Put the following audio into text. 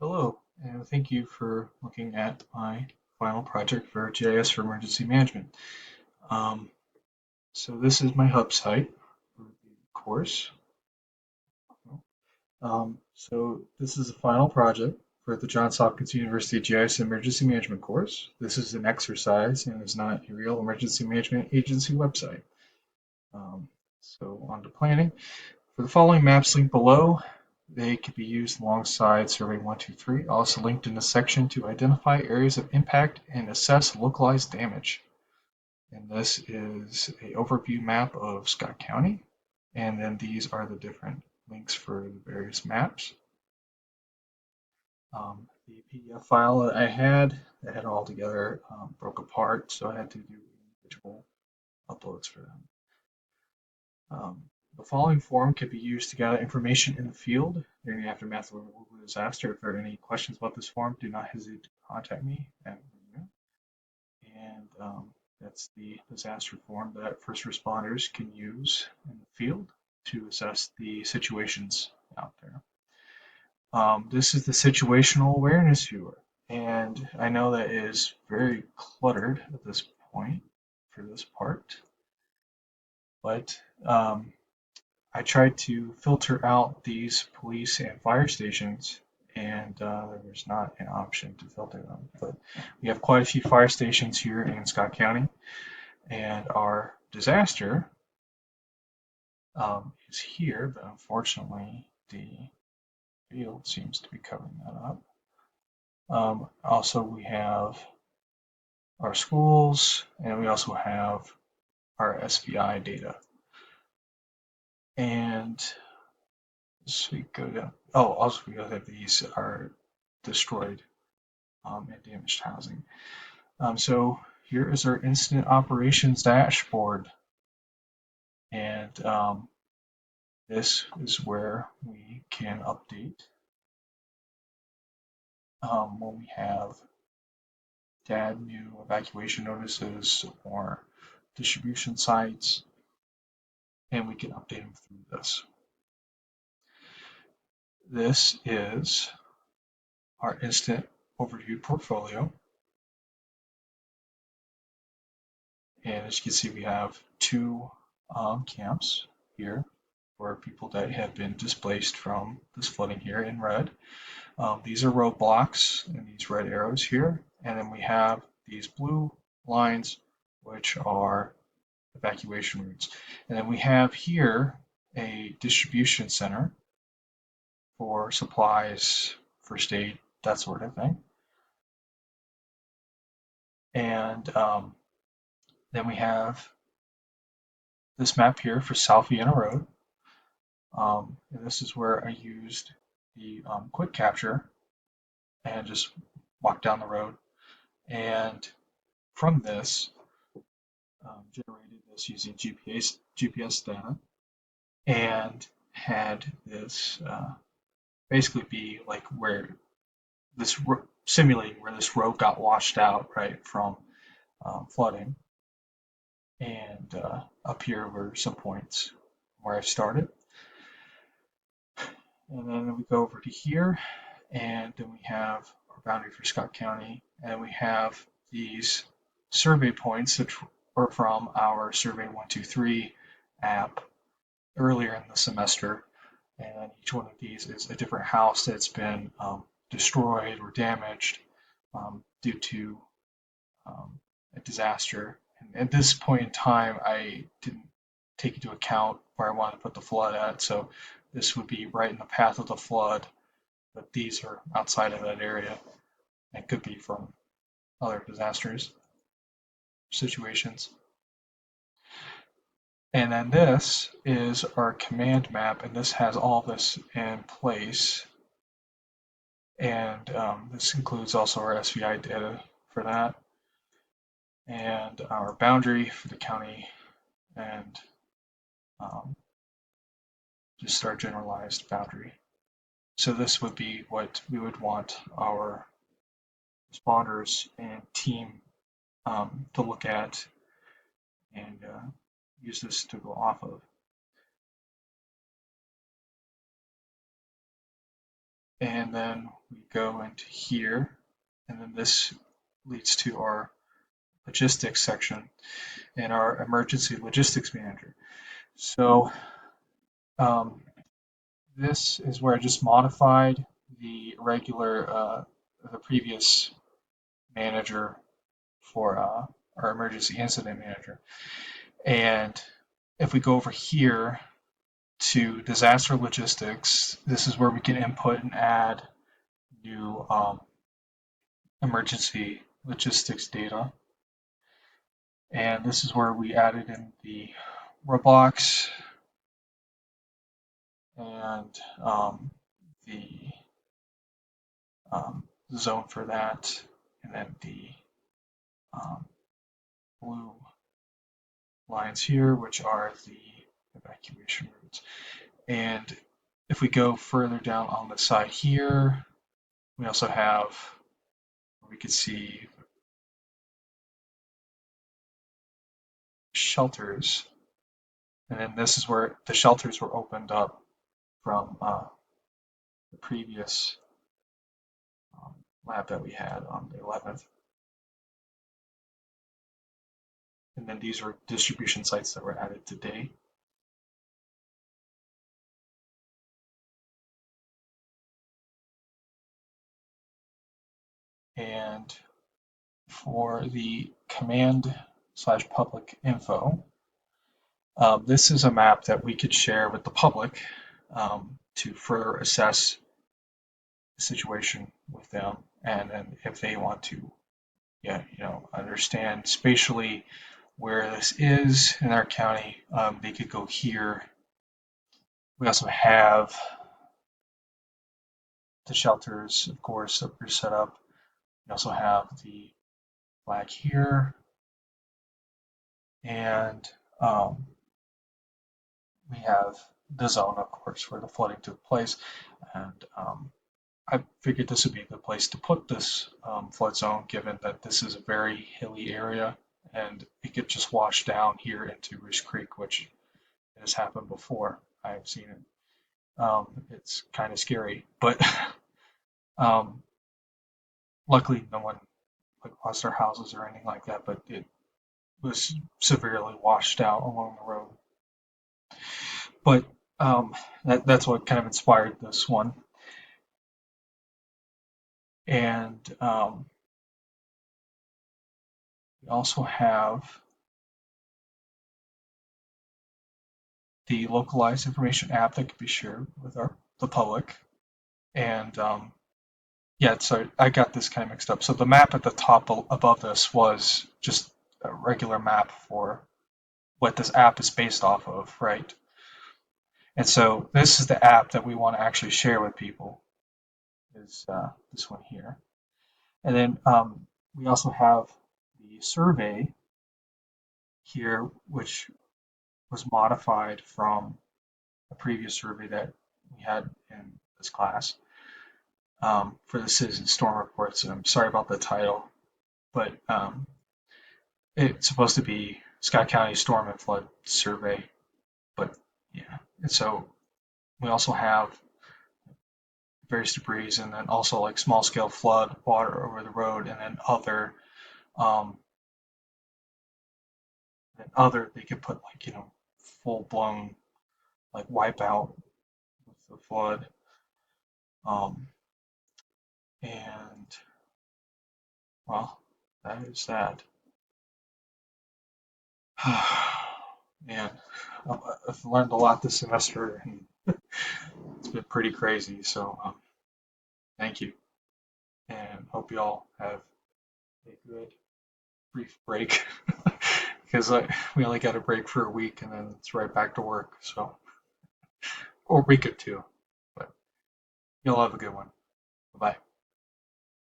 Hello, and thank you for looking at my final project for GIS for emergency management. Um, so this is my hub site for the course. So this is the final project for the Johns Hopkins University GIS Emergency Management course. This is an exercise and is not a real emergency management agency website. Um, so on to planning. For the following maps linked below, they can be used alongside Survey 123, also linked in the section to identify areas of impact and assess localized damage. And this is an overview map of Scott County. And then these are the different links for the various maps. The PDF file that I had all together broke apart, so I had to do individual uploads for them. The following form can be used to gather information in the field during the aftermath of a local disaster. If there are any questions about this form, do not hesitate to contact me. And that's the disaster form that first responders can use in the field to assess the situations out there. This is the situational awareness viewer, and I know that is very cluttered at this point for this part, but I tried to filter out these police and fire stations, and there was not an option to filter them. But we have quite a few fire stations here in Scott County, and our disaster is here, but unfortunately the field seems to be covering that up. Also, we have our schools, and we also have our SBI data. And so we go down. Oh, also we have these are destroyed and damaged housing. So here is our incident operations dashboard, and this is where we can update when we have new evacuation notices or distribution sites, and we can update them through this. This is our incident overview portfolio. And as you can see, we have two camps here for people that have been displaced from this flooding here in red. These are roadblocks and these red arrows here. And then we have these blue lines, which are evacuation routes. And then we have here a distribution center for supplies, first aid, that sort of thing. And then we have this map here for South Vienna Road. And this is where I used the quick capture and just walked down the road. And from this, generated this using GPS data and had this basically be like where this simulating where this road got washed out, right, from flooding. And up here were some points where I started. And then we go over to here, and then we have our boundary for Scott County, and we have these survey points that are from our Survey 123 app earlier in the semester. And each one of these is a different house that's been destroyed or damaged due to a disaster. And at this point in time, I didn't take into account where I wanted to put the flood at, so this would be right in the path of the flood, but these are outside of that area and could be from other disasters situations. And then this is our command map, and this has all this in place. And this includes also our SVI data for that, and our boundary for the county, and just our generalized boundary. So this would be what we would want our responders and team to look at and use this to go off of. and then we go into here, and then this leads to our logistics section and our emergency logistics manager. So um, this is where I just modified the the previous manager for our emergency incident manager. And if we go over here to disaster logistics, this is where we can input and add new emergency logistics data. And this is where we added in the roadblocks and the zone for that, and then the um, blue lines here, which are the evacuation routes. And if we go further down on the side here, we also have, we can see shelters. And then this is where the shelters were opened up from the previous lab that we had on the 11th. And then these are distribution sites that were added today. And for the command/public info, this is a map that we could share with the public to further assess the situation with them, and then if they want to, understand spatially where this is in our county, they could go here. We also have the shelters, of course, that were set up. We also have the flag here, and we have the zone, of course, where the flooding took place. And I figured this would be a good place to put this flood zone, given that this is a very hilly area and it could just wash down here into Rish Creek, which has happened before. I've seen it. It's kind of scary, but luckily no one lost their houses or anything like that, but it was severely washed out along the road. But that's what kind of inspired this one. And we also have the localized information app that can be shared with the public. And yeah, so I got this kind of mixed up. So the map at the top above this was just a regular map for what this app is based off of, right? And so this is the app that we want to actually share with people, is this one here. And then we also have the survey here, which was modified from a previous survey that we had in this class for the citizen storm reports. And I'm sorry about the title, but it's supposed to be Scott County Storm and Flood Survey. But yeah, and so we also have various debris, and then also like small scale flood, water over the road, and then they could put like full blown like wipeout with the flood, and well, that is that. Man, I've learned a lot this semester, and it's been pretty crazy. So thank you, and hope you all have a good brief break because we only got a break for a week, and then it's right back to work. So, or week or two, but you'll have a good one. Bye.